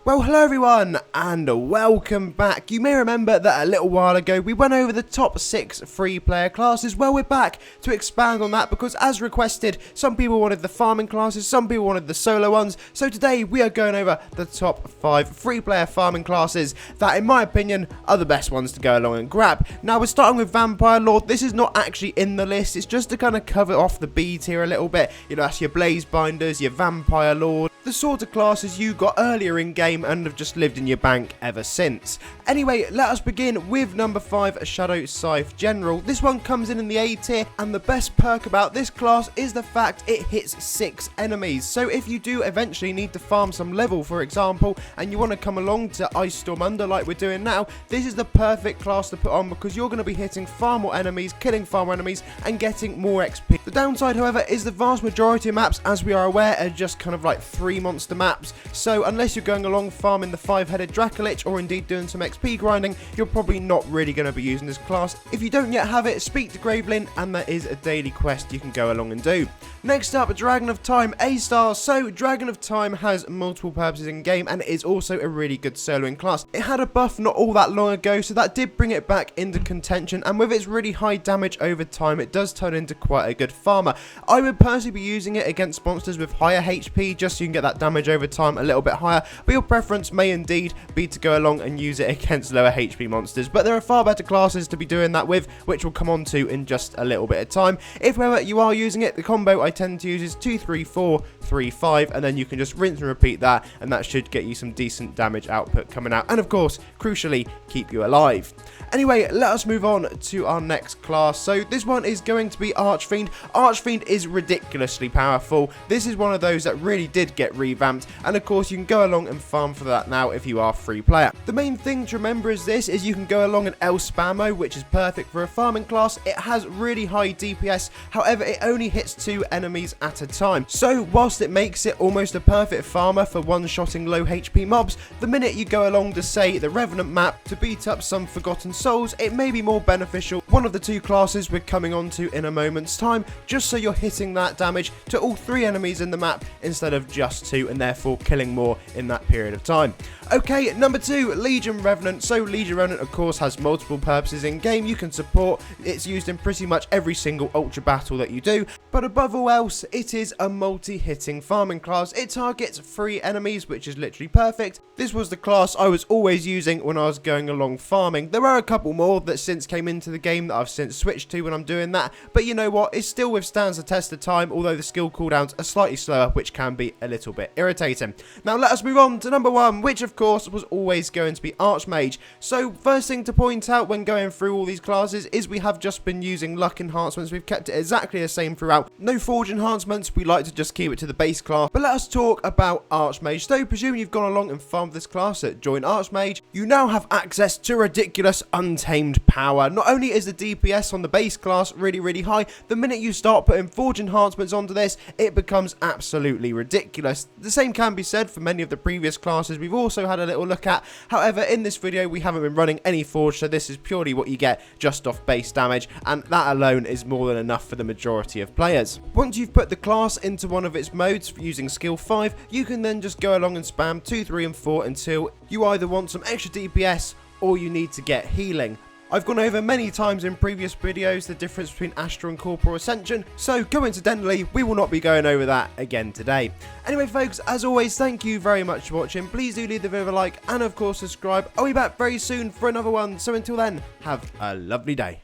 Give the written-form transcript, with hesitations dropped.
Well, hello everyone, and welcome back. You may remember that a little while ago we went over the top 6 free player classes. Well, we're back to expand on that because as requested, some people wanted the farming classes, some people wanted the solo ones. So today we are going over the top 5 free player farming classes that, in my opinion, are the best ones to go along and grab. Now, we're starting with Vampire Lord. This is not actually in the list. It's just to kind of cover off the B tier a little bit. You know, that's your Blaze Binders, your Vampire Lord, the sort of classes you got earlier in game and have just lived in your bank ever since. Anyway, let us begin with number 5, Shadowscythe General. This one comes in the A tier, and the best perk about this class is the fact it hits 6 enemies. So if you do eventually need to farm some level, for example, and you want to come along to Ice Storm Under like we're doing now, this is the perfect class to put on because you're going to be hitting far more enemies, killing far more enemies, and getting more XP. The downside, however, is the vast majority of maps, as we are aware, are just kind of like 3 monster maps. So unless you're going along farming the 5-headed Dracolich or indeed doing some XP grinding, you're probably not really going to be using this class. If you don't yet have it, speak to Gravelin and there is a daily quest you can go along and do. Next up, Dragon of Time A-star. So Dragon of Time has multiple purposes in game and it is also a really good soloing class. It had a buff not all that long ago, so that did bring it back into contention, and with its really high damage over time, it does turn into quite a good farmer. I would personally be using it against monsters with higher HP just so you can get that damage over time a little bit higher, but your preference may indeed be to go along and use it against lower HP monsters. But there are far better classes to be doing that with, which we'll come on to in just a little bit of time. If however you are using it, the combo I tend to use is 2, 3, 4, 3, 5, and then you can just rinse and repeat that, and that should get you some decent damage output coming out, and of course, crucially, keep you alive. Anyway, let us move on to our next class. So this one is going to be Archfiend. Archfiend is ridiculously powerful. This is one of those that really did get revamped, and of course you can go along and farm for that now if you are a free player. The main thing to remember is you can go along an L spammo, which is perfect for a farming class. It has really high DPS, however it only hits 2 enemies at a time. So whilst it makes it almost a perfect farmer for one-shotting low HP mobs, the minute you go along to say the Revenant map to beat up some Forgotten Souls, it may be more beneficial. One of the 2 classes we're coming on to in a moment's time, just so you're hitting that damage to all 3 enemies in the map instead of just 2, and therefore killing more in that period of time. Okay, number 2, Legion Revenant. So Legion Revenant, of course, has multiple purposes in game you can support. It's used in pretty much every single ultra battle that you do, but above all else, it is a multi-hitting farming class. It targets 3 enemies, which is literally perfect. This was the class I was always using when I was going along farming. There are a couple more that since came into the game that I've since switched to when I'm doing that, but you know what, it still withstands the test of time, although the skill cooldowns are slightly slower, which can be a little bit irritating. Now let us move on to number 1, which of course was always going to be ArchMage. So first thing to point out when going through all these classes is we have just been using luck enhancements. We've kept it exactly the same throughout. No forge enhancements, we like to just keep it to the base class. But let us talk about ArchMage. So presuming you've gone along and farmed this class at Join ArchMage, you now have access to ridiculous untamed power. Not only is the DPS on the base class really high, the minute you start putting forge enhancements onto this, it becomes absolutely ridiculous. The same can be said for many of the previous classes we've also had a little look at. However, in this video we haven't been running any forge, so this is purely what you get just off base damage, and that alone is more than enough for the majority of players. Once you've put the class into one of its modes using skill 5, you can then just go along and spam 2, 3 and 4 until you either want some extra DPS or you need to get healing. I've gone over many times in previous videos the difference between Astral and Corporal Ascension, so coincidentally we will not be going over that again today. Anyway folks, as always, thank you very much for watching. Please do leave the video a like and of course subscribe. I'll be back very soon for another one, so until then, have a lovely day.